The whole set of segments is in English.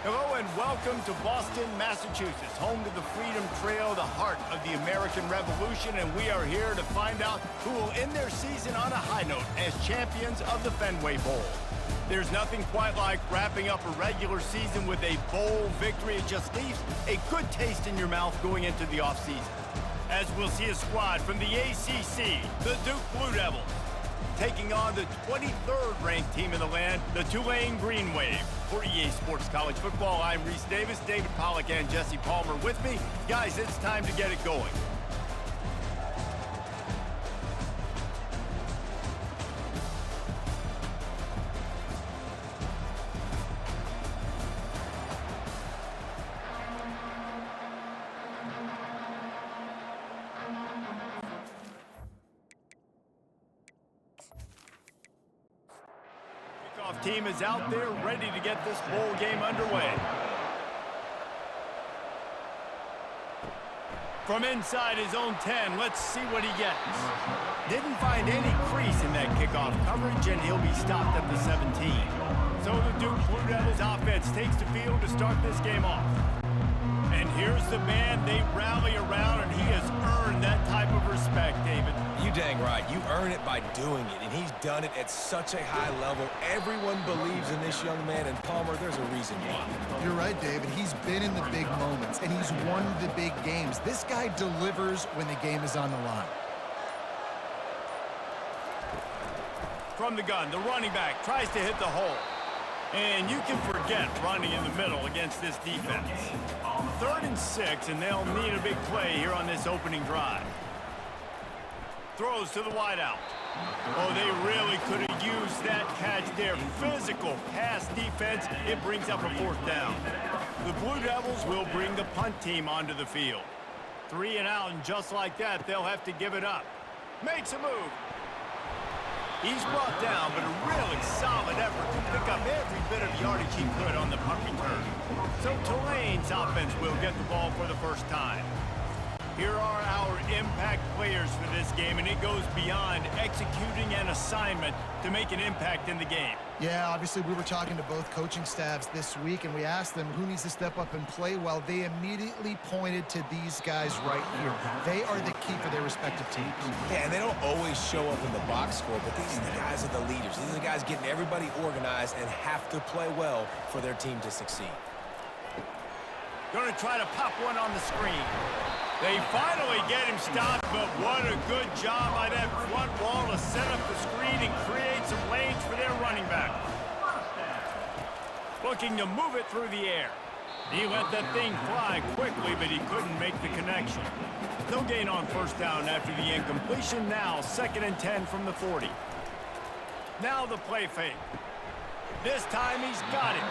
Hello and welcome to Boston, Massachusetts, home to the Freedom Trail, the heart of the American Revolution, and we are here to find out who will end their season on a high note as champions of the Fenway Bowl. There's nothing quite like wrapping up a regular season with a bowl victory. It just leaves a good taste in your mouth going into the offseason. As we'll see a squad from the ACC, the Duke Blue Devils, taking on the 23rd ranked team in the land, the Tulane Green Wave. For EA Sports College Football, I'm Reese Davis, David Pollack, and Jesse Palmer with me. Guys, it's time to get it going. Kickoff team is out there ready to get this bowl game underway. From inside his own 10, let's see what he gets. Didn't find any crease in that kickoff coverage, and he'll be stopped at the 17. So the Duke Blue Devils offense takes the field to start this game off. And here's the man they rally around, and he has earned that type of respect, David. You dang right. You earn it by doing it, and he's done it at such a high level. Everyone believes in this young man, and Palmer, there's a reason why. You're right, David. He's been in the big moments, and he's won the big games. This guy delivers when the game is on the line. From the gun, the running back tries to hit the hole. And you can forget running in the middle against this defense. 3rd and 6, and they'll need a big play here on this opening drive. Throws to the wideout. Oh, they really could have used that catch there. Physical pass defense. It brings up a 4th down. The Blue Devils will bring the punt team onto the field. 3 and out, and just like that, they'll have to give it up. Makes a move. He's brought down, but a really solid effort to pick up every bit of yardage he could on the punt return. So Tulane's offense will get the ball for the first time. Here are our impact players for this game, and it goes beyond executing an assignment to make an impact in the game. Yeah, obviously we were talking to both coaching staffs this week, and we asked them who needs to step up and play well. They immediately pointed to these guys right here. They are the key for their respective teams. Yeah, and they don't always show up in the box score, but these are the guys that are the leaders. These are the guys getting everybody organized and have to play well for their team to succeed. Going to try to pop one on the screen. They finally get him stopped, but what a good job by that front wall to set up the screen and create some lanes for their running back. Looking to move it through the air. He let that thing fly quickly, but he couldn't make the connection. No gain on 1st down after the incompletion. Now 2nd and 10 from the 40. Now the play fake. This time he's got it.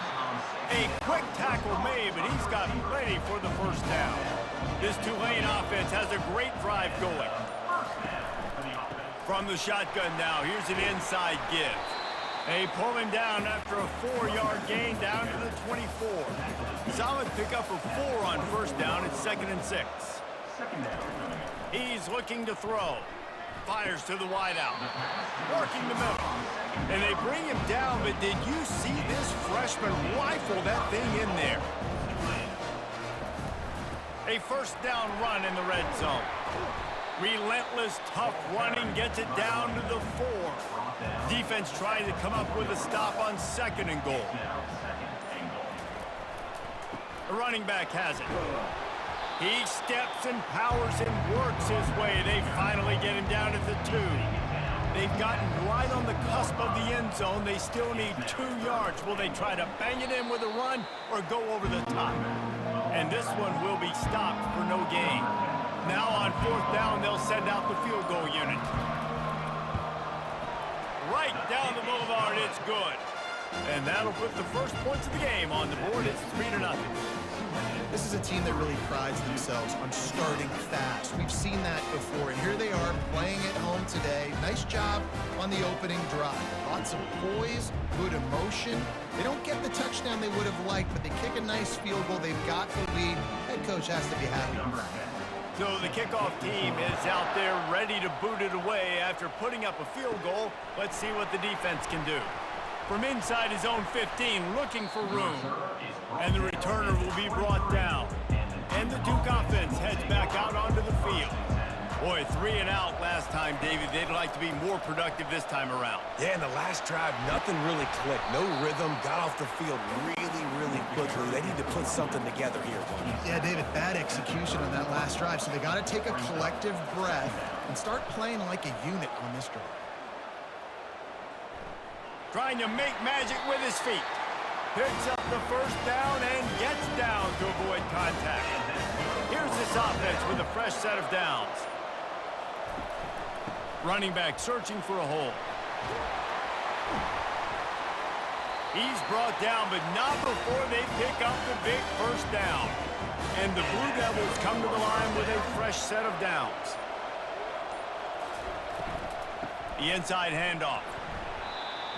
A quick tackle made, but he's got plenty for the 1st down. This Tulane offense has a great drive going. From the shotgun now, here's an inside give. They pull him down after a 4-yard gain down to the 24. Solid pickup of 4 on 1st down. It's 2nd and 6. He's looking to throw. Fires to the wideout. Working the middle. And they bring him down, but did you see this freshman rifle that thing in there? A 1st down run in the red zone. Relentless, tough running gets it down to the 4. Defense trying to come up with a stop on 2nd and goal. The running back has it. He steps and powers and works his way. They finally get him down at the 2. They've gotten right on the cusp of the end zone. They still need 2 yards. Will they try to bang it in with a run or go over the top? And this one will be stopped for no gain. Now on 4th down, they'll send out the field goal unit. Right down the boulevard, it's good. And that'll put the first points of the game on the board. It's 3-0. This is a team that really prides themselves on starting fast. We've seen that before, and here they are playing at home today. Nice job on the opening drive. Lots of poise, good emotion. They don't get the touchdown they would have liked, but they kick a nice field goal. They've got the lead. Head coach has to be happy. So the kickoff team is out there ready to boot it away after putting up a field goal. Let's see what the defense can do. from inside his own 15, looking for room. And the returner will be brought down. And the Duke offense heads back out onto the field. Boy, 3 and out last time, David. They'd like to be more productive this time around. Yeah, in the last drive, nothing really clicked. No rhythm, got off the field really quickly. They need to put something together here, buddy. Yeah, David, bad execution on that last drive, so they got to take a collective breath and start playing like a unit on this drive. Trying to make magic with his feet. Picks up the first down and gets down to avoid contact. Here's this offense with a fresh set of downs. Running back searching for a hole. He's brought down, but not before they pick up the big first down. And the Blue Devils come to the line with a fresh set of downs. The inside handoff.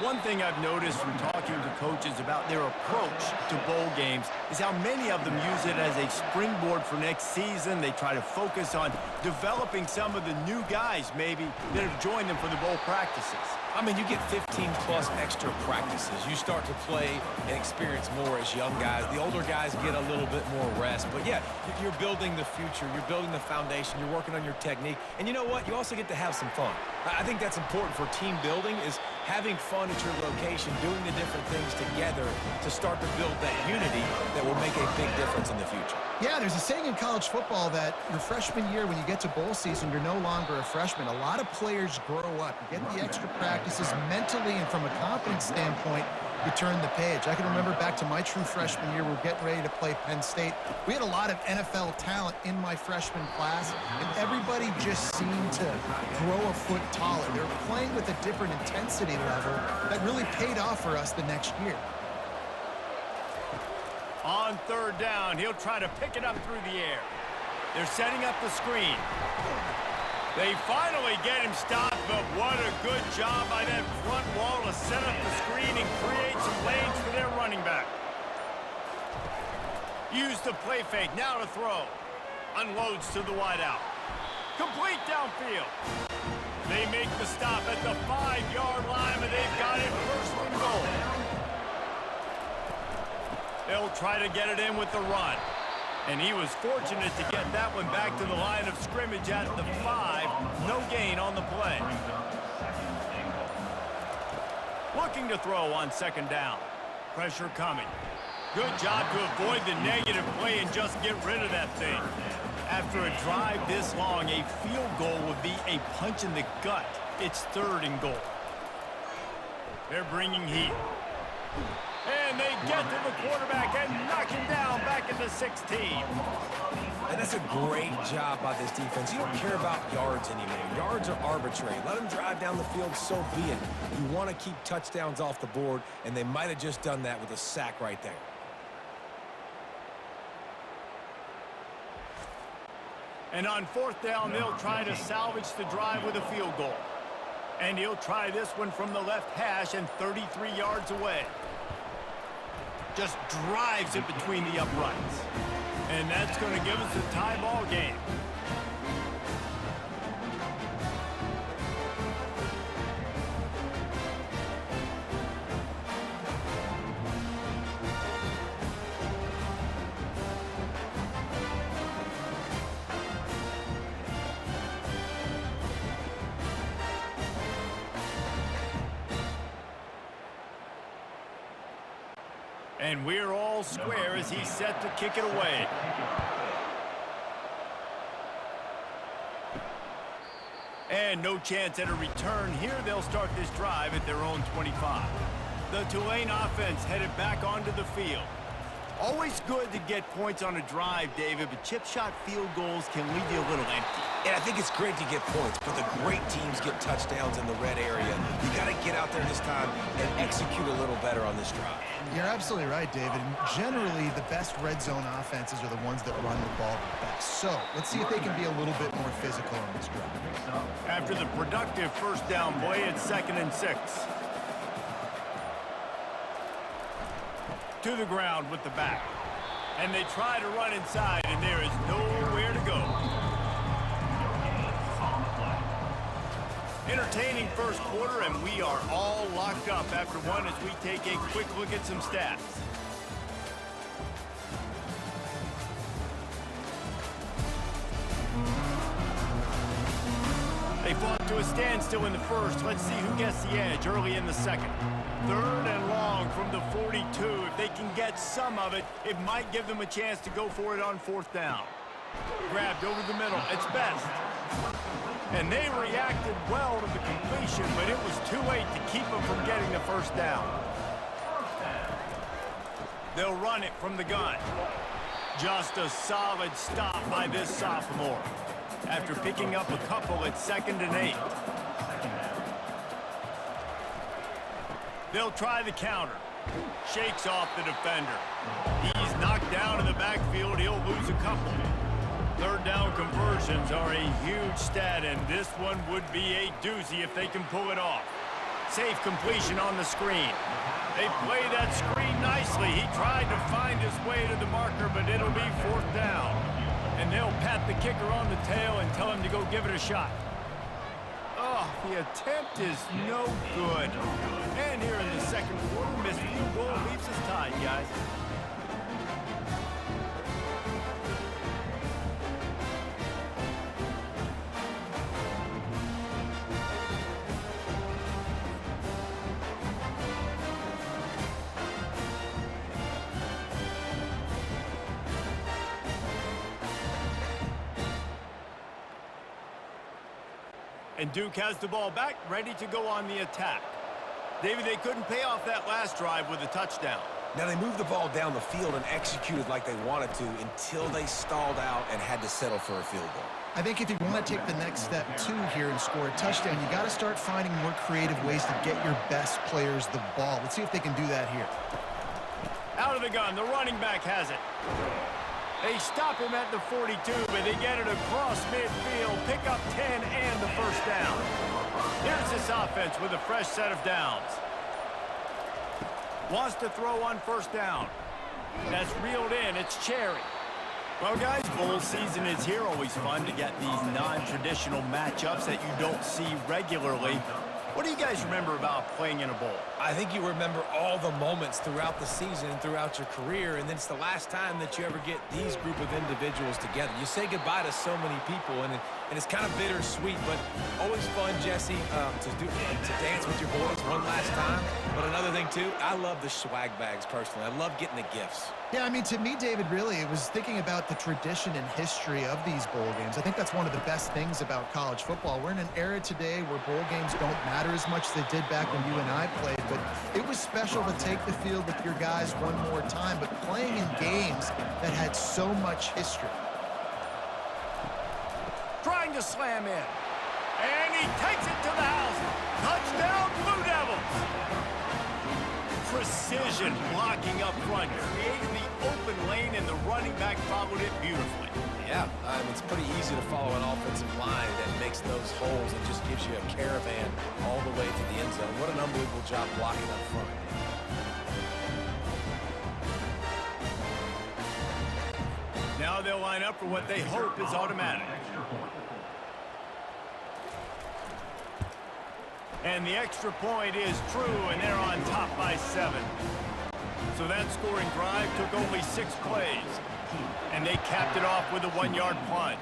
One thing I've noticed from talking to coaches about their approach to bowl games is how many of them use it as a springboard for next season. They try to focus on developing some of the new guys, maybe, that have joined them for the bowl practices. I mean, you get 15-plus extra practices. You start to play and experience more as young guys. The older guys get a little bit more rest. But, yeah, you're building the future. You're building the foundation. You're working on your technique. And you know what? You also get to have some fun. I think that's important for team building is having fun at your location, doing the different things together to start to build that unity that will make a big difference in the future. Yeah, there's a saying in college football that your freshman year, when you get to bowl season, you're no longer a freshman. A lot of players grow up. You get the extra practices mentally, and from a confidence standpoint, you turn the page. I can remember back to my true freshman year, we were getting ready to play Penn State. We had a lot of NFL talent in my freshman class, and everybody just seemed to grow a foot taller. They were playing with a different intensity level that really paid off for us the next year. On third down, he'll try to pick it up through the air. They're setting up the screen. They finally get him stopped, but what a good job by that front wall to set up the screen and create some lanes for their running back. Use the play fake, now to throw. Unloads to the wideout. Complete downfield. They make the stop at the 5-yard line, but they've got it first and goal. They'll try to get it in with the run. And he was fortunate to get that one back to the line of scrimmage at the 5. No gain on the play. Looking to throw on second down. Pressure coming. Good job to avoid the negative play and just get rid of that thing. After a drive this long, a field goal would be a punch in the gut. It's third and goal. They're bringing heat. And they get to the quarterback and knock him down back at the 16. And that's a great job by this defense. You don't care about yards anymore. Yards are arbitrary. Let them drive down the field, so be it. You want to keep touchdowns off the board, and they might have just done that with a sack right there. And on fourth down, they'll try to salvage the drive with a field goal. And he'll try this one from the left hash and 33 yards away. Just drives it between the uprights. And that's going to give us a tie ball game. And we're all square as he's set to kick it away. And no chance at a return. Here they'll start this drive at their own 25. The Tulane offense headed back onto the field. Always good to get points on a drive, David, but chip shot field goals can leave you a little empty. And I think it's great to get points, but the great teams get touchdowns in the red area. You got to get out there this time and execute a little better on this drive. You're absolutely right, David. And generally, the best red zone offenses are the ones that run the ball the best. So let's see if they can be a little bit more physical on this drive. After the productive first down play, it's 2nd and 6. To the ground with the back. And they try to run inside, and there is nowhere to go. Entertaining first quarter, and we are all locked up after one as we take a quick look at some stats. They fought to a standstill in the first. Let's see who gets the edge early in the second. 3rd and long from the 42. If they can get some of it, it might give them a chance to go for it on 4th down. Grabbed over the middle. It's Best. And they reacted well to the completion, but it was too late to keep them from getting the 1st down. They'll run it from the gun. Just a solid stop by this sophomore. After picking up a couple at 2nd and 8. They'll try the counter. Shakes off the defender. He's knocked down in the backfield. He'll lose a couple. 3rd down conversions are a huge stat, and this one would be a doozy if they can pull it off. Safe completion on the screen. They play that screen nicely. He tried to find his way to the marker, but it'll be 4th down. And they'll pat the kicker on the tail and tell him to go give it a shot. Oh, the attempt is no good. And here in the second quarter, missed field goal leaves us tied, guys. And Duke has the ball back, ready to go on the attack. David, they couldn't pay off that last drive with a touchdown. Now, they moved the ball down the field and executed like they wanted to until they stalled out and had to settle for a field goal. I think if you want to take the next step, too, here and score a touchdown, you got to start finding more creative ways to get your best players the ball. Let's see if they can do that here. Out of the gun, the running back has it. They stop him at the 42, but they get it across midfield, pick up 10 and the 1st down. Here's this offense with a fresh set of downs. Wants to throw on 1st down. That's reeled in. It's Cherry. Well, guys, bowl season is here. Always fun to get these non-traditional matchups that you don't see regularly. What do you guys remember about playing in a bowl? I think you remember all the moments throughout the season and throughout your career, and then it's the last time that you ever get these group of individuals together. You say goodbye to so many people, and it's kind of bittersweet, but always fun, Jesse, to dance with your boys one last time. But another thing, too, I love the swag bags, personally. I love getting the gifts. Yeah, I mean, to me, David, really, it was thinking about the tradition and history of these bowl games. I think that's one of the best things about college football. We're in an era today where bowl games don't matter as much as they did back when you and I played, but it was special to take the field with your guys one more time, but playing in games that had so much history. Trying to slam in. And he takes it to the house. Touchdown, Blue Devils. Precision blocking up front, creating the open lane, and the running back followed it beautifully. Yeah, it's pretty easy to follow an offensive line that makes those holes and just gives you a caravan all the way to the end zone. What an unbelievable job blocking up front. Now they'll line up for what they hope is automatic. And the extra point is true, and they're on top by 7. So that scoring drive took only 6 plays. And they capped it off with a 1-yard plunge.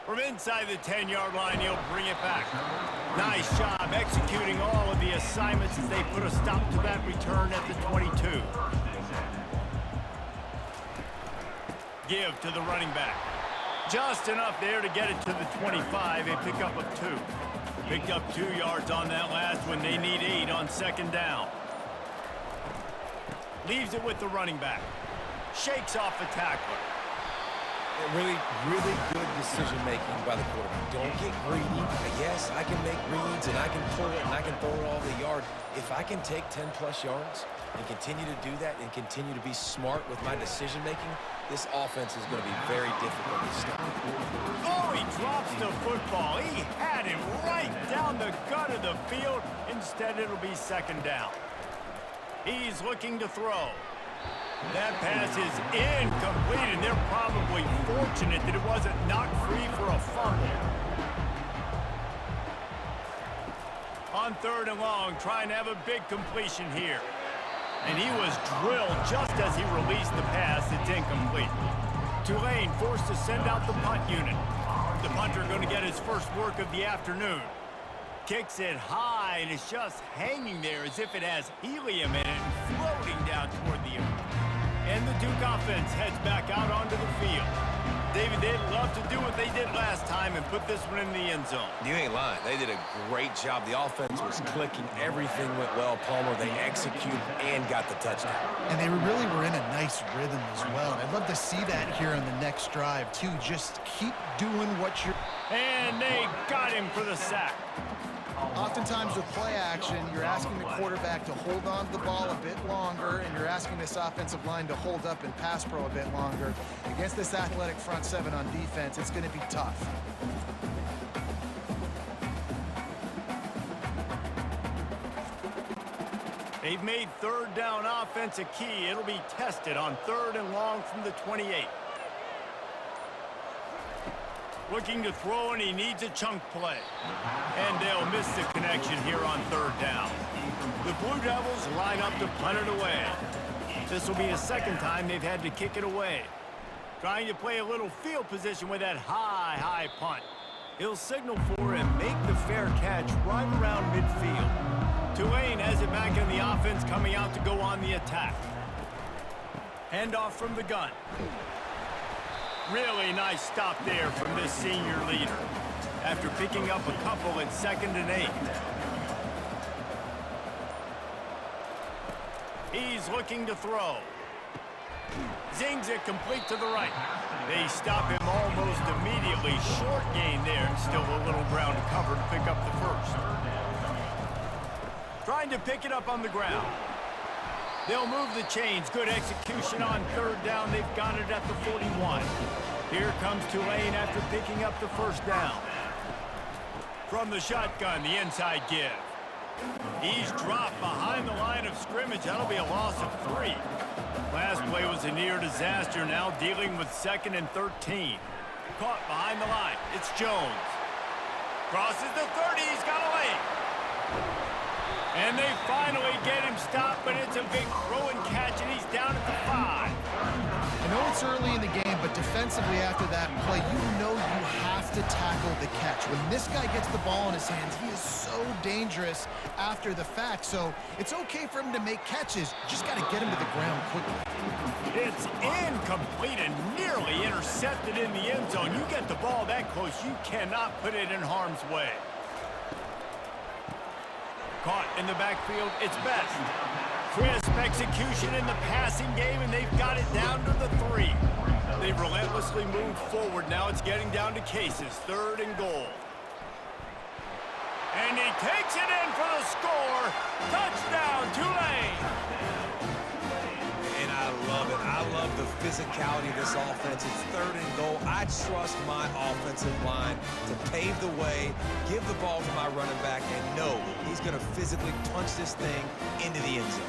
From inside the 10-yard line, he'll bring it back. Nice job executing all of the assignments as they put a stop to that return at the 22. Give to the running back. Just enough there to get it to the 25. A pickup of 2. Picked up 2 yards on that last one. They need 8 on 2nd down. Leaves it with the running back. Shakes off the tackler. Really, really good decision-making by the quarterback. Don't get greedy. Yes, I can make reads, and I can pull it, and I can throw it all the yard. If I can take 10-plus yards and continue to do that and continue to be smart with my decision-making, this offense is going to be very difficult to stop. Oh, he drops the football. He had him right down the gut of the field. Instead, it'll be 2nd down. He's looking to throw. That pass is incomplete, and they're probably fortunate that it wasn't knocked free for a fumble. On 3rd and long, trying to have a big completion here. And he was drilled just as he released the pass. It's incomplete. Tulane forced to send out the punt unit. The punter going to get his first work of the afternoon. Kicks it high, and it's just hanging there as if it has helium in it and floating down toward the earth. And the Duke offense heads back out onto the field. David, they'd love to do what they did last time and put this one in the end zone. You ain't lying. They did a great job. The offense was clicking. Everything went well. Palmer, they executed and got the touchdown. And they really were in a nice rhythm as well. And I'd love to see that here on the next drive, too. Just keep doing what you're... And they got him for the sack. Oftentimes with play action, you're asking the quarterback to hold on to the ball a bit longer, and you're asking this offensive line to hold up and pass pro a bit longer. Against this athletic front seven on defense, it's going to be tough. They've made 3rd down offense a key. It'll be tested on 3rd and long from the 28. Looking to throw, and he needs a chunk play. And they'll miss the connection here on 3rd down. The Blue Devils line up to punt it away. This will be the 2nd time they've had to kick it away. Trying to play a little field position with that high punt. He'll signal for and make the fair catch right around midfield. Tulane has it back in the offense, coming out to go on the attack. Handoff from the gun. Really nice stop there from this senior leader after picking up a couple at 2nd and 8. He's looking to throw. Zings it complete to the right. They stop him almost immediately. Short gain there, and still a little ground to cover to pick up the first. Trying to pick it up on the ground. They'll move the chains. Good execution on 3rd down. They've got it at the 41. Here comes Tulane after picking up the 1st down. From the shotgun, the inside give. He's dropped behind the line of scrimmage. That'll be a loss of 3. Last play was a near disaster. Now dealing with 2nd and 13. Caught behind the line. It's Jones. Crosses the 30. He's got a lane. And they finally get him stopped, but it's a big throw and catch, and he's down at the 5. I know it's early in the game, but defensively after that play, you know you have to tackle the catch. When this guy gets the ball in his hands, he is so dangerous after the fact. So it's okay for him to make catches. You just got to get him to the ground quickly. It's incomplete and nearly intercepted in the end zone. You get the ball that close, you cannot put it in harm's way. Caught in the backfield, it's Best. Crisp execution in the passing game, and they've got it down to the 3. They've relentlessly moved forward. Now it's getting down to cases. 3rd and goal. And he takes it in for the score. Touchdown, Tulane. And I love it. I love the physicality of this offense. It's 3rd and goal. I trust my offensive line to pave the way, give the ball to my running back, and know he's going to physically punch this thing into the end zone.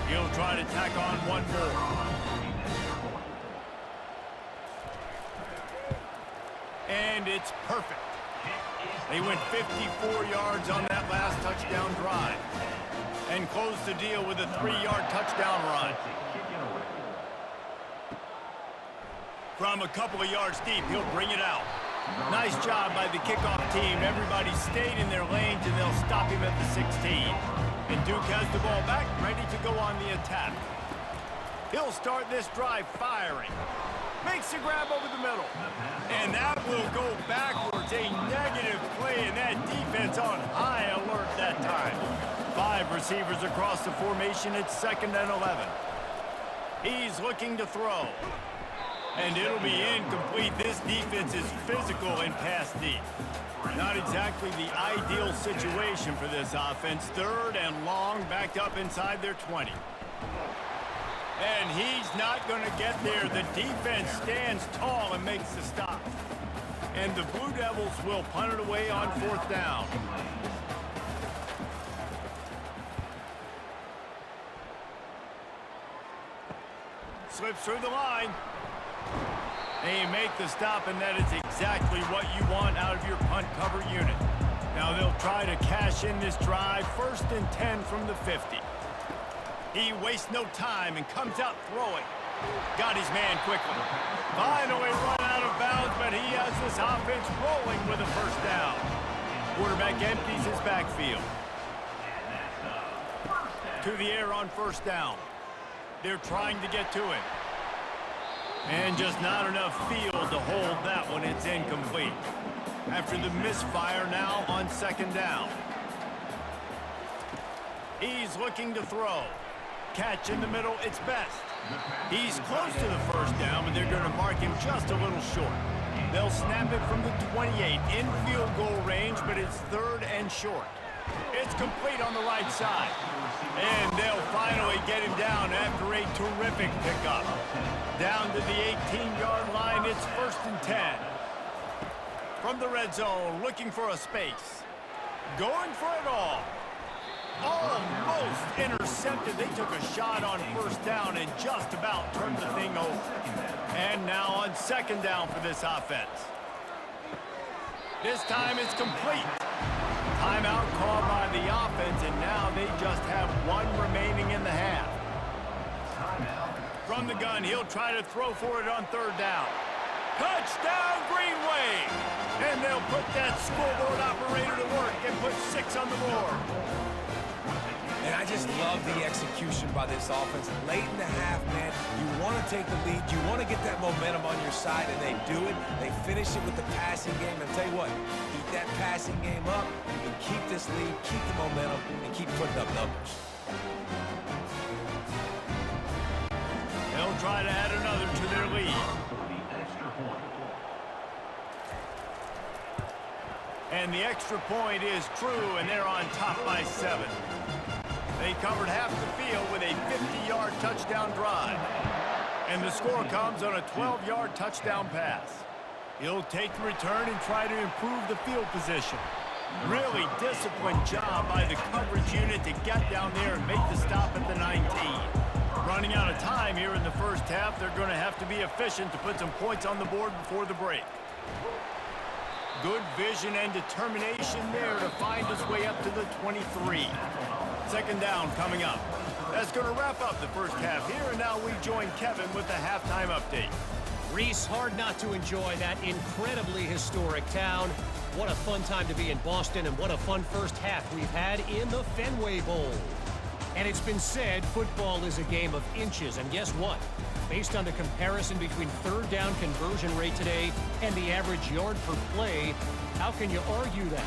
He'll try to tack on one more. And it's perfect. They went 54 yards on that last touchdown drive and closed the deal with a 3-yard touchdown run. From a couple of yards deep, he'll bring it out. Nice job by the kickoff team. Everybody stayed in their lanes, and they'll stop him at the 16. And Duke has the ball back, ready to go on the attack. He'll start this drive firing. Makes the grab over the middle. And that will go backwards. A negative play, and that defense on high alert that time. 5 receivers across the formation. It's 2nd and 11. He's looking to throw. And it'll be incomplete. This defense is physical and pass deep. Not exactly the ideal situation for this offense. 3rd and long, backed up inside their 20. And he's not going to get there. The defense stands tall and makes the stop. And the Blue Devils will punt it away on 4th down. Slips through the line. They make the stop, and that is exactly what you want out of your punt cover unit. Now they'll try to cash in this drive, 1st and 10 from the 50. He wastes no time and comes out throwing. Got his man quickly. Finally run out of bounds, but he has this offense rolling with a 1st down. Quarterback empties his backfield. To the air on 1st down. They're trying to get to him. And just not enough field to hold that one. It's incomplete. After the misfire now on 2nd down. He's looking to throw. Catch in the middle, it's best. He's close to the 1st down, but they're going to mark him just a little short. They'll snap it from the 28 in field goal range, but it's 3rd and short. It's complete on the right side. And they'll finally get him down after a terrific pickup. Down to the 18-yard line, it's 1st and 10. From the red zone, looking for a space. Going for it all. Almost intercepted. They took a shot on 1st down and just about turned the thing over. And now on 2nd down for this offense. This time it's complete. Timeout called by the offense, and now they just have 1 remaining in the half. From the gun, he'll try to throw for it on 3rd down. Touchdown, Greenway! And they'll put that scoreboard operator to work and put 6 on the board. And I just love the execution by this offense. Late in the half, man, you want to take the lead. You want to get that momentum on your side, and they do it. They finish it with the passing game. And I'll tell you what, keep that passing game up. You can keep this lead, keep the momentum, and keep putting up numbers. They'll try to add another to their lead. And the extra point is true, and they're on top by 7. They covered half the field with a 50-yard touchdown drive. And the score comes on a 12-yard touchdown pass. He'll take the return and try to improve the field position. Really disciplined job by the coverage unit to get down there and make the stop at the 19. Running out of time here in the 1st half, they're going to have to be efficient to put some points on the board before the break. Good vision and determination there to find his way up to the 23. 2nd down coming up. That's going to wrap up the 1st half here, and now we join Kevin with the halftime update. Reese, hard not to enjoy that incredibly historic town. What a fun time to be in Boston, and what a fun 1st half we've had in the Fenway Bowl. And it's been said football is a game of inches, and guess what? Based on the comparison between 3rd down conversion rate today and the average yard per play, how can you argue that?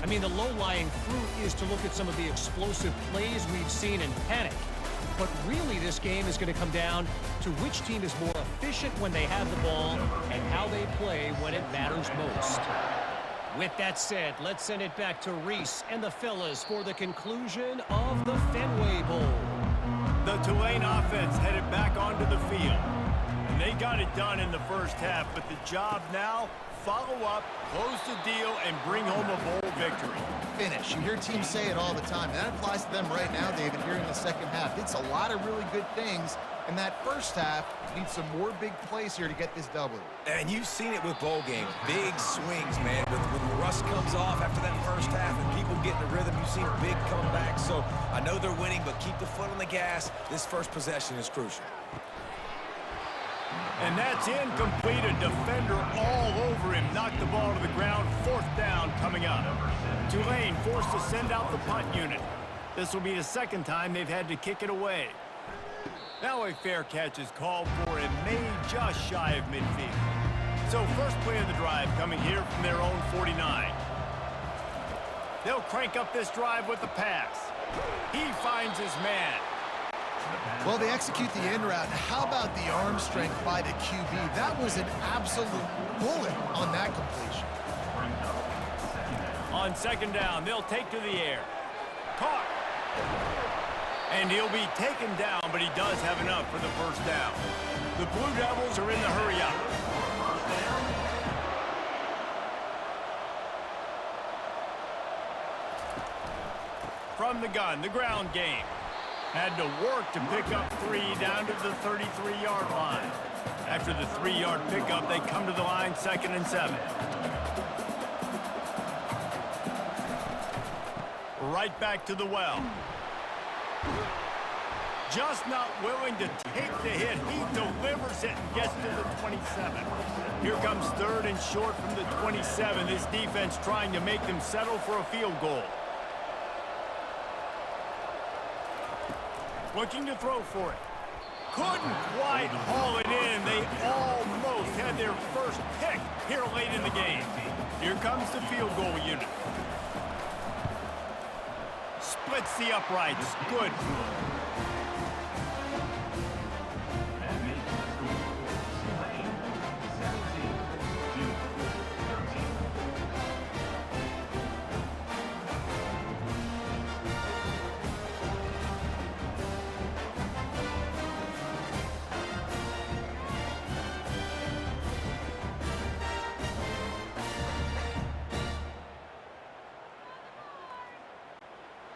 I mean, the low-lying fruit is to look at some of the explosive plays we've seen and panic. But really, this game is going to come down to which team is more efficient when they have the ball and how they play when it matters most. With that said, let's send it back to Reese and the fellas for the conclusion of the Fenway Bowl. The Tulane offense headed back onto the field. And they got it done in the 1st half, but the job now, follow up, close the deal, and bring home a bowl victory. Finish. You hear teams say it all the time. That applies to them right now, David, here in the 2nd half. It's a lot of really good things. And that 1st half needs some more big plays here to get this W. And you've seen it with bowl games. Big swings, man. When the rust comes off after that 1st half and people get in the rhythm, you've seen big comebacks. So I know they're winning, but keep the foot on the gas. This 1st possession is crucial. And that's incomplete. A defender all over him. Knocked the ball to the ground. 4th down coming up. Tulane forced to send out the punt unit. This will be the 2nd time they've had to kick it away. Now a fair catch is called for and made just shy of midfield. So 1st play of the drive coming here from their own 49. They'll crank up this drive with the pass. He finds his man. Well, they execute the in route. How about the arm strength by the QB? That was an absolute bullet on that completion. On 2nd down, they'll take to the air. Caught. And he'll be taken down, but he does have enough for the 1st down. The Blue Devils are in the hurry-up. From the gun, the ground game. Had to work to pick up 3 down to the 33-yard line. After the 3-yard pickup, they come to the line 2nd and 7. Right back to the well. Just not willing to take the hit. He delivers it and gets to the 27. Here comes 3rd and short from the 27. This defense trying to make them settle for a field goal. Looking to throw for it. Couldn't quite haul it in. They almost had their first pick here late in the game. Here comes the field goal unit. Splits the uprights. Good.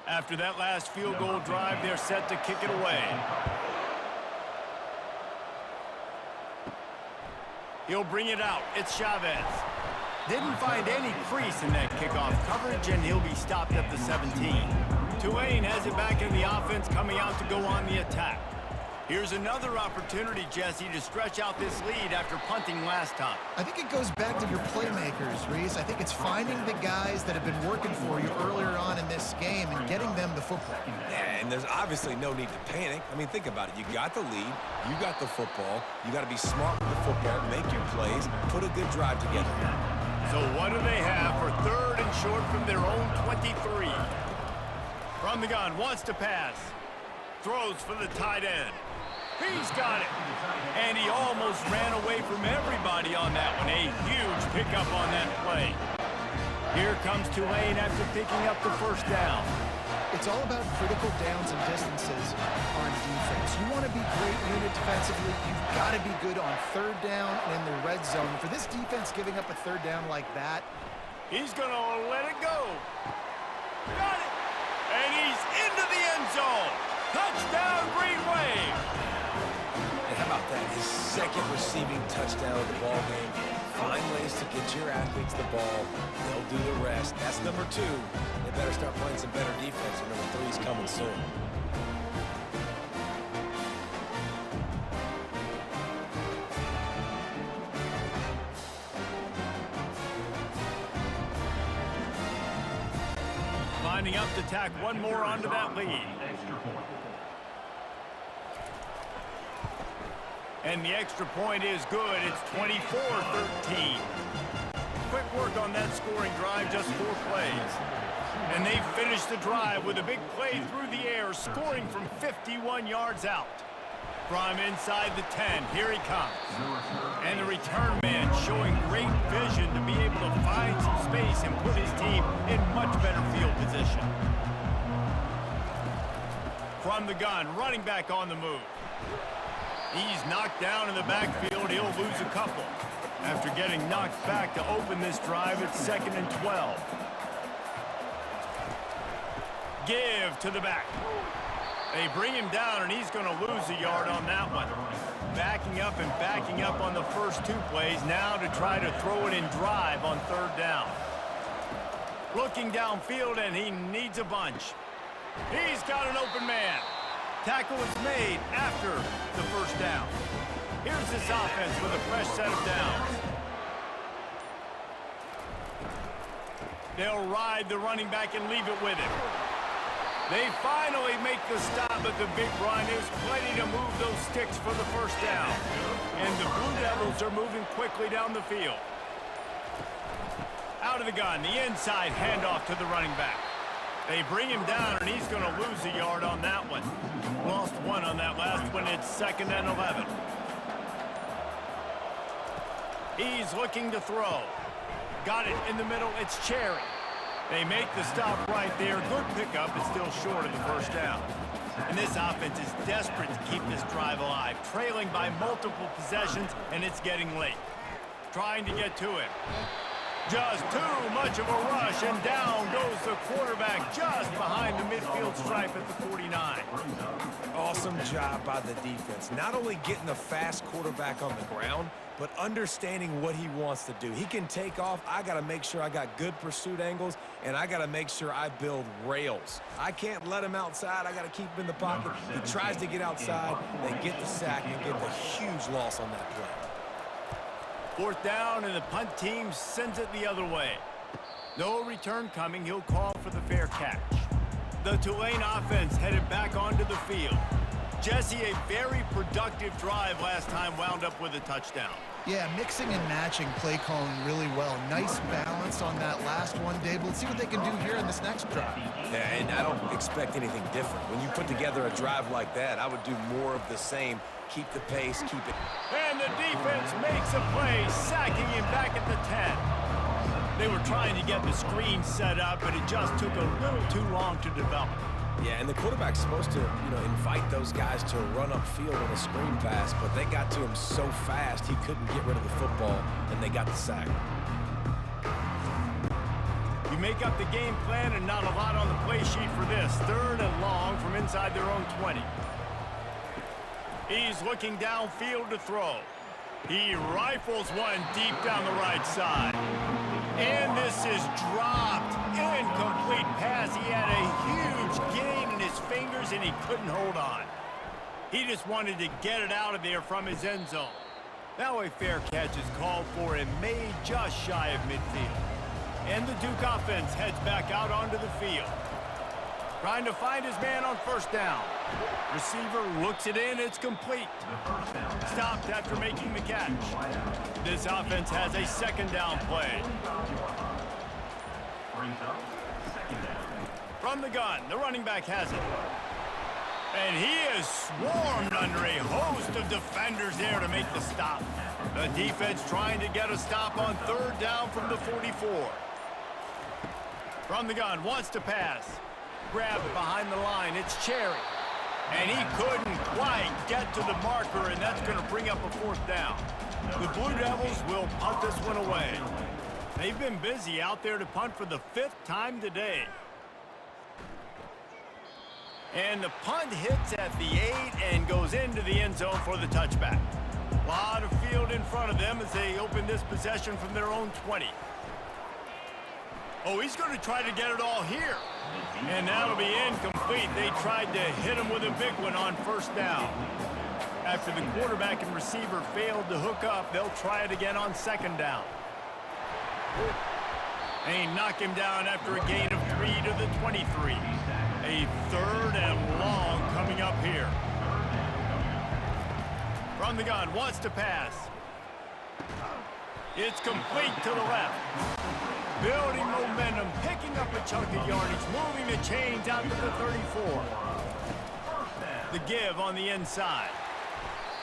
After that last field goal drive, they're set to kick it away. He'll bring it out. It's Chavez. Didn't find any crease in that kickoff coverage, and he'll be stopped at the 17. Tulane has it back in the offense, coming out to go on the attack. Here's another opportunity, Jesse, to stretch out this lead after punting last time. I think it goes back to your playmakers, Reese. I think it's finding the guys that have been working for you earlier on in this game and getting them the football. Yeah, and there's obviously no need to panic. I mean, think about it. You got the lead. You got the football. You got to be smart with the football, make your plays, put a good drive together. So what do they have for 3rd and short from their own 23? From the gun, wants to pass. Throws for the tight end. He's got it. And he almost ran away from everybody on that one. A huge pickup on that play. Here comes Tulane after picking up the 1st down. It's all about critical downs and distances on defense. You want to be great unit defensively, you've got to be good on 3rd down and in the red zone. For this defense giving up a 3rd down like that, he's going to let it go. Got it. And he's into the end zone. Touchdown, Green Wave. And how about that? His 2nd receiving touchdown of the ball game. Find ways to get your athletes the ball. They'll do the rest. That's number 2. They better start playing some better defense, and number 3 is coming soon. Lining up to tack one more onto that lead. And the extra point is good. It's 24-13. Quick work on that scoring drive, just 4 plays. And they finish the drive with a big play through the air, scoring from 51 yards out. From inside the 10, here he comes. And the return man showing great vision to be able to find some space and put his team in much better field position. From the gun, running back on the move. He's knocked down in the backfield. He'll lose a couple. After getting knocked back to open this drive, it's 2nd and 12. Give to the back. They bring him down, and he's going to lose a yard on that one. Backing up on the first 2 plays, now to try to throw it in drive on 3rd down. Looking downfield, and he needs a bunch. He's got an open man. Tackle is made after the 1st down. Here's this offense with a fresh set of downs. They'll ride the running back and leave it with him. They finally make the stop at the big run. There's plenty to move those sticks for the 1st down. And the Blue Devils are moving quickly down the field. Out of the gun, the inside handoff to the running back. They bring him down, and he's going to lose a yard on that one. Lost 1 on that last one. It's 2nd and 11. He's looking to throw. Got it in the middle. It's Cherry. They make the stop right there. Good pickup. It's still short of the 1st down. And this offense is desperate to keep this drive alive. Trailing by multiple possessions, and it's getting late. Trying to get to him. Just too much of a rush, and down goes the quarterback just behind the midfield stripe at the 49. Awesome job by the defense. Not only getting a fast quarterback on the ground, but understanding what he wants to do. He can take off. I got to make sure I got good pursuit angles, and I got to make sure I build rails. I can't let him outside. I got to keep him in the pocket. He tries to get outside. They get the sack and get the huge loss on that play. 4th down, and the punt team sends it the other way. No return coming. He'll call for the fair catch. The Tulane offense headed back onto the field. Jesse, a very productive drive last time, wound up with a touchdown. Yeah, mixing and matching play calling really well. Nice balance on that last one, Dave. Let's see what they can do here in this next drive. Yeah, and I don't expect anything different. When you put together a drive like that, I would do more of the same. Keep the pace, keep it. And the defense makes a play, sacking him back at the 10. They were trying to get the screen set up, but it just took a little too long to develop. Yeah, and the quarterback's supposed to, invite those guys to run upfield on a screen pass, but they got to him so fast he couldn't get rid of the football, and they got the sack. You make up the game plan, and not a lot on the play sheet for this. 3rd and long from inside their own 20. He's looking downfield to throw. He rifles one deep down the right side. And this is dropped. Incomplete pass. He had a huge gain in his fingers, and he couldn't hold on. He just wanted to get it out of there from his end zone. Now a fair catch is called for and made just shy of midfield. And the Duke offense heads back out onto the field. Trying to find his man on 1st down. Receiver looks it in, it's complete. Stopped after making the catch. This offense has a 2nd down play. From the gun, the running back has it. And he is swarmed under a host of defenders there to make the stop. The defense trying to get a stop on 3rd down from the 44. From the gun, wants to pass. Grabbed behind the line, it's Cherry. And he couldn't quite get to the marker, and that's going to bring up a 4th down. The Blue Devils will punt this one away. They've been busy out there to punt for the 5th time today. And the punt hits at the 8 and goes into the end zone for the touchback. A lot of field in front of them as they open this possession from their own 20. Oh, he's going to try to get it all here. And that'll be incomplete. They tried to hit him with a big one on 1st down. After the quarterback and receiver failed to hook up, they'll try it again on 2nd down. They knock him down after a gain of 3 to the 23. A 3rd and long coming up here. From the gun, wants to pass. It's complete to the left. Building momentum, picking up a chunk of yardage, moving the chains out to the 34. The give on the inside.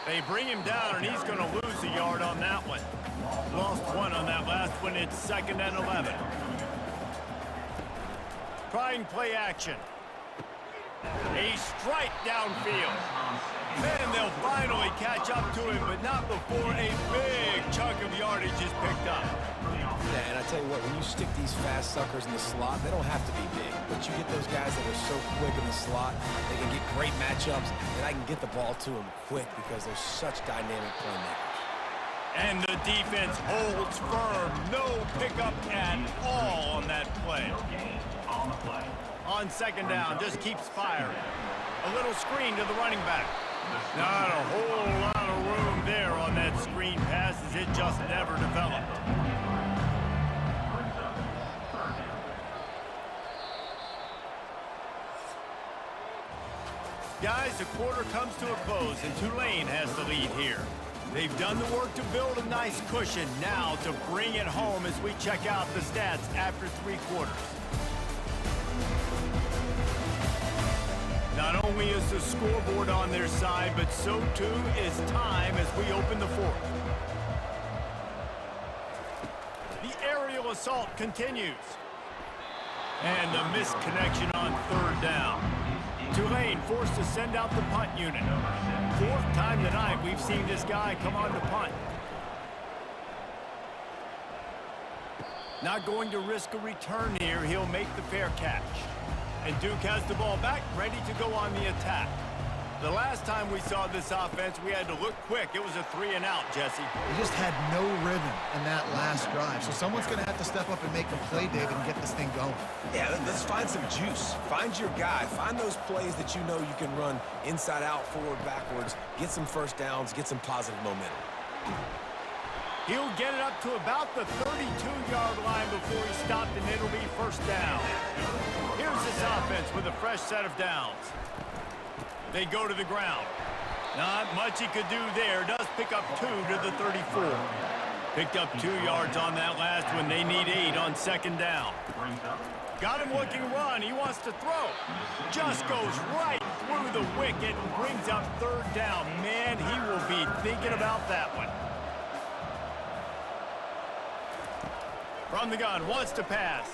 They bring him down, and he's going to lose a yard on that one. Lost 1 on that last one. It's 2nd and 11. Trying play action. A strike downfield. And they'll finally catch up to him, but not before a big chunk of yardage is picked up. Yeah, and I tell you what, when you stick these fast suckers in the slot, they don't have to be big. But you get those guys that are so quick in the slot, they can get great matchups, and I can get the ball to them quick because they're such dynamic playmakers. And the defense holds firm. No pickup at all on that play. On 2nd down, just keeps firing. A little screen to the running back. Not a whole lot of room there on that screen pass as it just never developed. Guys, the quarter comes to a close, and Tulane has the lead here. They've done the work to build a nice cushion. Now to bring it home as we check out the stats after 3 quarters. Not only is the scoreboard on their side, but so too is time as we open the 4th. The aerial assault continues. And the missed connection on 3rd down. Tulane forced to send out the punt unit. 4th time tonight we've seen this guy come on to punt. Not going to risk a return here. He'll make the fair catch. And Duke has the ball back, ready to go on the attack. The last time we saw this offense, we had to look quick. It was a 3-and-out, Jesse. They just had no rhythm in that last drive. So someone's going to have to step up and make a play, David, and get this thing going. Yeah, let's find some juice. Find your guy. Find those plays that you know you can run inside out, forward, backwards. Get some first downs. Get some positive momentum. He'll get it up to about the 32-yard line before he stopped, and it'll be first down. Here's this offense with a fresh set of downs. They go to the ground. Not much he could do there. Does pick up 2 to the 34. Picked up 2 yards on that last one. They need 8 on second down. Got him looking run. He wants to throw. Just goes right through the wicket and brings up third down. Man, he will be thinking about that one. From the gun, wants to pass.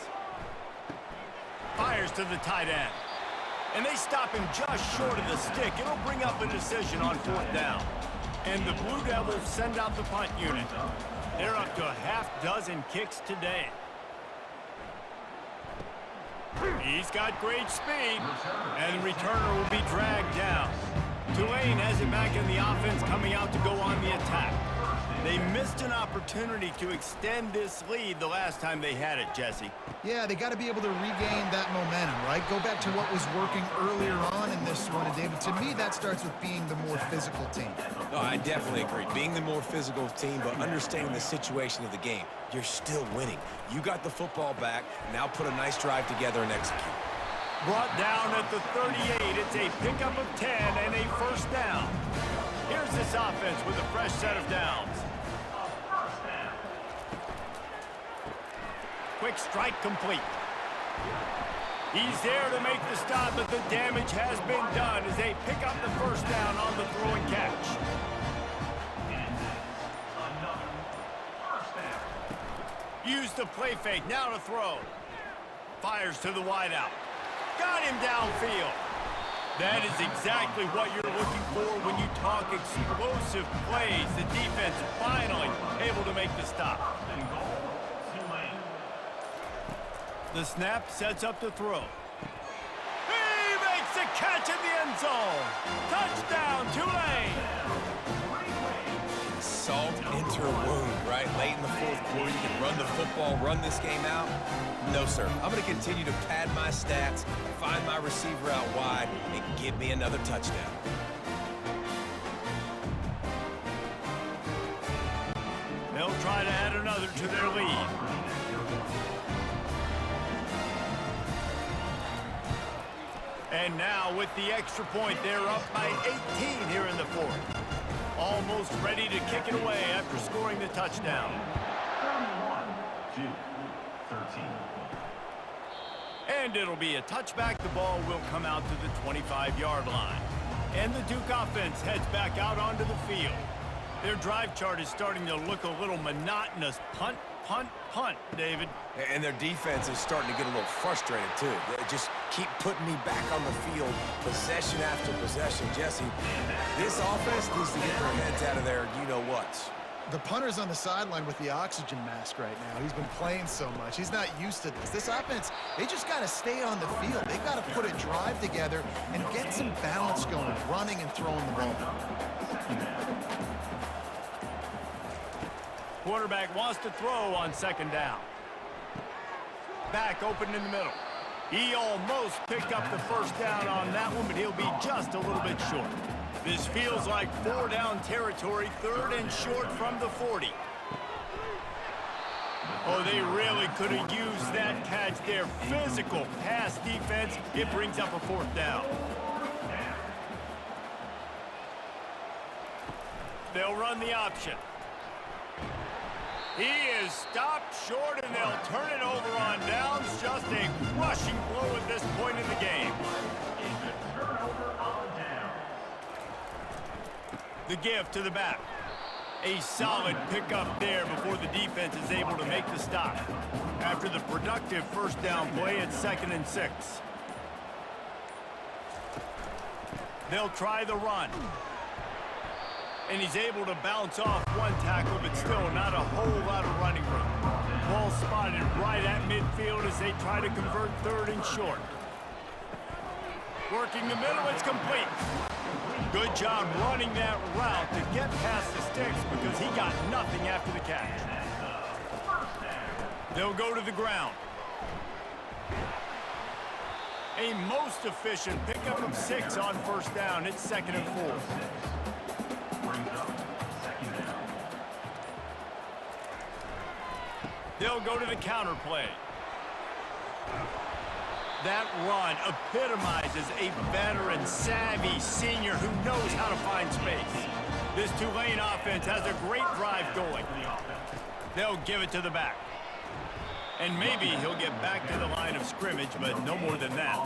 Fires to the tight end. And they stop him just short of the stick. It'll bring up a decision on fourth down. And the Blue Devils send out the punt unit. They're up to a half-dozen kicks today. He's got great speed. And the returner will be dragged down. Tulane has it back in the offense, coming out to go on the attack. They missed an opportunity to extend this lead the last time they had it, Jesse. Yeah, they got to be able to regain that momentum, right? Go back to what was working earlier on in this one. And, David, to me, that starts with being the more physical team. No, I definitely agree. Being the more physical team, but understanding the situation of the game. You're still winning. You got the football back. Now put a nice drive together and execute. Brought down at the 38. It's a pickup of 10 and a first down. Here's this offense with a fresh set of downs. Quick strike complete. He's there to make the stop, but the damage has been done as they pick up the first down on the throw and catch. Use the play fake, now to throw. Fires to the wideout. Got him downfield. That is exactly what you're looking for when you talk explosive plays. The defense finally able to make the stop. The snap sets up the throw. He makes the catch in the end zone. Touchdown, Tulane. Salt into a wound, right? Late in the fourth quarter, you can run the football, run this game out. No, sir. I'm going to continue to pad my stats, find my receiver out wide, and give me another touchdown. They'll try to add another to their lead. And now with the extra point, they're up by 18 here in the fourth. Almost ready to kick it away after scoring the touchdown. 31-13. And it'll be a touchback. The ball will come out to the 25-yard line. And the Duke offense heads back out onto the field. Their drive chart is starting to look a little monotonous. Punt, punt, punt, David. And their defense is starting to get a little frustrated, too. They just keep putting me back on the field, possession after possession. Jesse, this offense needs to get their heads out of there, you-know-what. The punter's on the sideline with the oxygen mask right now. He's been playing so much. He's not used to this. This offense, they just got to stay on the field. They've got to put a drive together and get some balance going, running and throwing the ball. Quarterback wants to throw on second down. Back open in the middle. He almost picked up the first down on that one, but he'll be just a little bit short. This feels like 4-down territory, third and short from the 40. Oh, they really could have used that catch there. Physical pass defense. It brings up a fourth down. They'll run the option. He is stopped short, and they'll turn it over on downs. Just a crushing blow at this point in the game. The give to the back. A solid pickup there before the defense is able to make the stop. After the productive first down play, it's 2nd and 6. They'll try the run. And he's able to bounce off one tackle, but still not a whole lot of running room. Ball spotted right at midfield as they try to convert third and short. Working the middle, it's complete. Good job running that route to get past the sticks because he got nothing after the catch. They'll go to the ground. A most efficient pickup of 6 on first down. It's 2nd and 4. They'll go to the counter play. That run epitomizes a veteran, savvy senior who knows how to find space. This Tulane offense has a great drive going. They'll give it to the back. And maybe he'll get back to the line of scrimmage, but no more than that.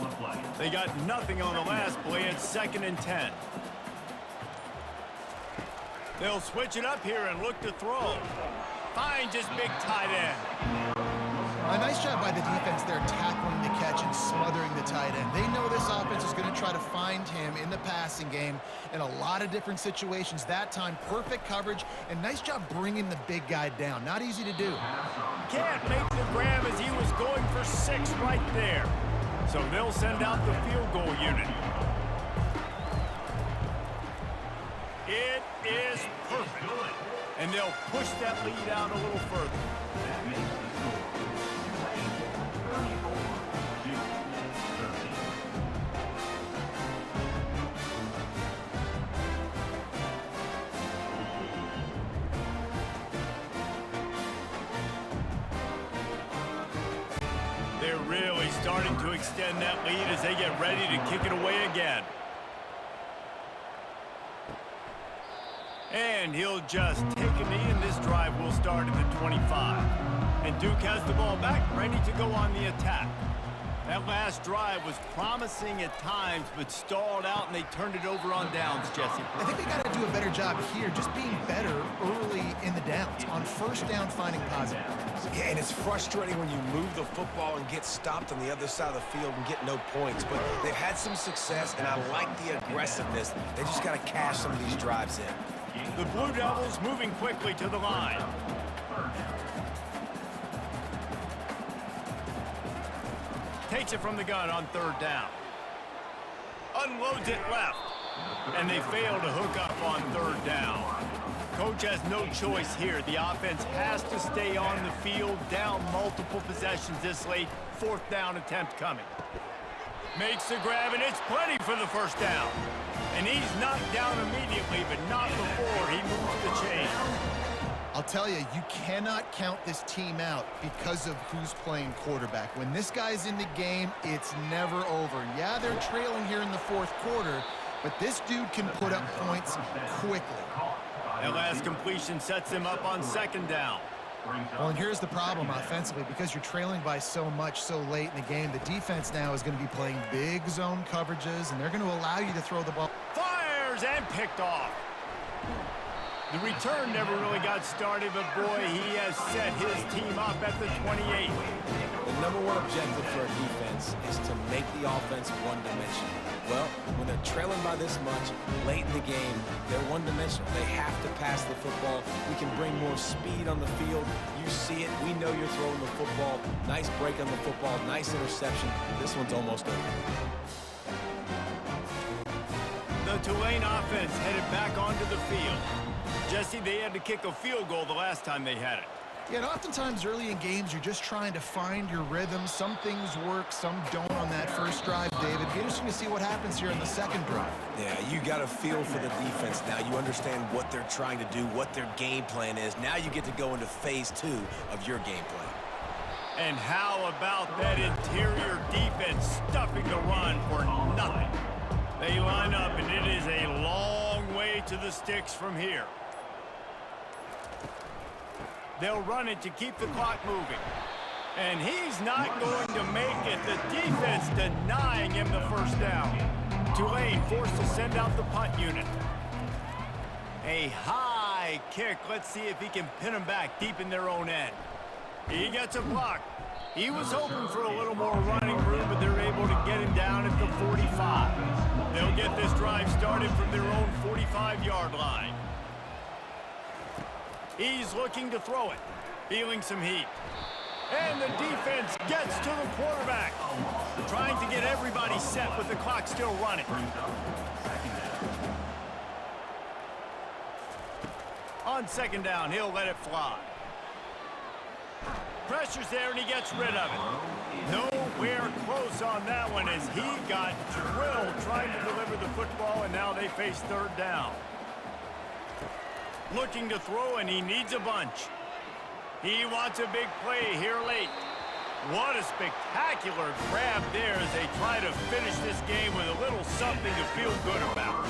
They got nothing on the last play. It's 2nd and 10. They'll switch it up here and look to throw. Finds his big tight end. A nice job by the defense there tackling the catch and smothering the tight end. They know this offense is going to try to find him in the passing game in a lot of different situations. That time, perfect coverage, and nice job bringing the big guy down. Not easy to do. Can't make the grab as he was going for 6 right there. So they'll send out the field goal unit. It is perfect. And they'll push that lead out a little further. They're really starting to extend that lead as they get ready to kick it away again. And he'll just take a knee, and this drive will start at the 25. And Duke has the ball back, ready to go on the attack. That last drive was promising at times, but stalled out, and they turned it over on downs, Jesse. I think they got to do a better job here, just being better early in the downs. On first down, finding positive. Yeah, and it's frustrating when you move the football and get stopped on the other side of the field and get no points. But they've had some success, and I like the aggressiveness. They just got to cash some of these drives in. The Blue Devils moving quickly to the line. Takes it from the gun on 3rd down. Unloads it left. And they fail to hook up on 3rd down. Coach has no choice here. The offense has to stay on the field, down multiple possessions this late. 4th down attempt coming. Makes the grab, and it's plenty for the 1st down. And he's knocked down immediately, but not before he moves the chain. I'll tell you, you cannot count this team out because of who's playing quarterback. When this guy's in the game, it's never over. Yeah, they're trailing here in the 4th quarter, but this dude can put up points quickly. That last completion sets him up on 2nd down. Well, and here's the problem offensively. Because you're trailing by so much so late in the game, the defense now is going to be playing big zone coverages, and they're going to allow you to throw the ball. Fires and picked off. The return never really got started, but boy, he has set his team up at the 28. The number one objective for a defense is to make the offense one-dimensional. Well, when they're trailing by this much, late in the game, they're one-dimensional. They have to pass the football. We can bring more speed on the field. You see it. We know you're throwing the football. Nice break on the football. Nice interception. This one's almost over. The Tulane offense headed back onto the field. Jesse, they had to kick a field goal the last time they had it. Yeah, and oftentimes early in games, you're just trying to find your rhythm. Some things work, some don't on that first drive, David. Be interesting to see what happens here in the 2nd drive. Yeah, you got a feel for the defense now. You understand what they're trying to do, what their game plan is. Now you get to go into phase 2 of your game plan. And how about that interior defense stuffing the run for nothing? They line up, and it is a long way to the sticks from here. They'll run it to keep the clock moving. And he's not going to make it. The defense denying him the 1st down. Tulane forced to send out the punt unit. A high kick. Let's see if he can pin them back deep in their own end. He gets a block. He was hoping for a little more running room, but they're able to get him down at the 45. They'll get this drive started from their own 45-yard line. He's looking to throw it, feeling some heat. And the defense gets to the quarterback. Trying to get everybody set with the clock still running. On second down, he'll let it fly. Pressure's there, and he gets rid of it. Nowhere close on that one as he got drilled trying to deliver the football, and now they face third down. Looking to throw, and he needs a bunch. He wants a big play here late. What a spectacular grab there as they try to finish this game with a little something to feel good about.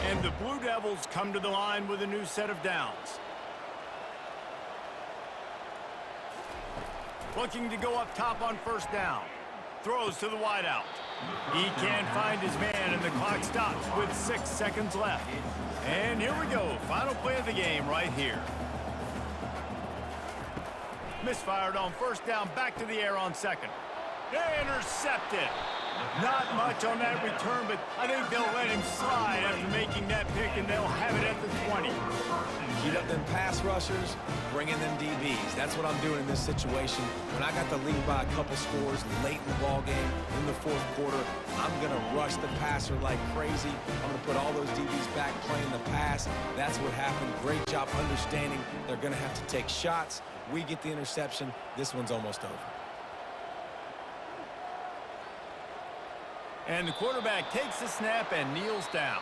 And the Blue Devils come to the line with a new set of downs. Looking to go up top on first down. Throws to the wideout. He can't find his man, and the clock stops with 6 seconds left. And here we go. Final play of the game right here. Misfired on first down, back to the air on second. Intercepted. Not much on that return, but I think they'll let him slide after making that pick, and they'll have it at the 20. Heat up them pass rushers, bring in them DBs. That's what I'm doing in this situation. When I got the lead by a couple scores late in the ball game, in the fourth quarter, I'm going to rush the passer like crazy. I'm going to put all those DBs back playing the pass. That's what happened. Great job understanding they're going to have to take shots. We get the interception. This one's almost over. And the quarterback takes the snap and kneels down.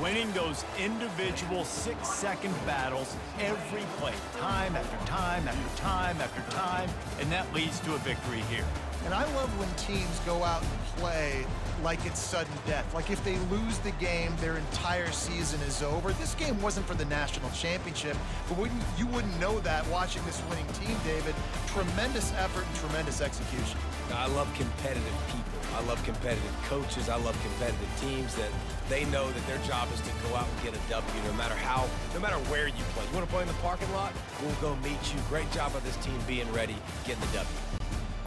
Winning those individual 6-second battles every play, time after time after time after time, and that leads to a victory here. And I love when teams go out and play like it's sudden death. Like if they lose the game, their entire season is over. This game wasn't for the national championship, but you wouldn't know that watching this winning team, David. Tremendous effort and tremendous execution. I love competitive people. I love competitive coaches. I love competitive teams that they know that their job is to go out and get a W no matter where you play. You want to play in the parking lot? We'll go meet you. Great job of this team being ready, getting the W.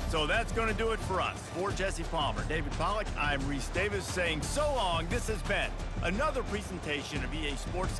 So that's going to do it for us. For Jesse Palmer, David Pollack, I'm Reese Davis saying so long. This has been another presentation of EA Sports.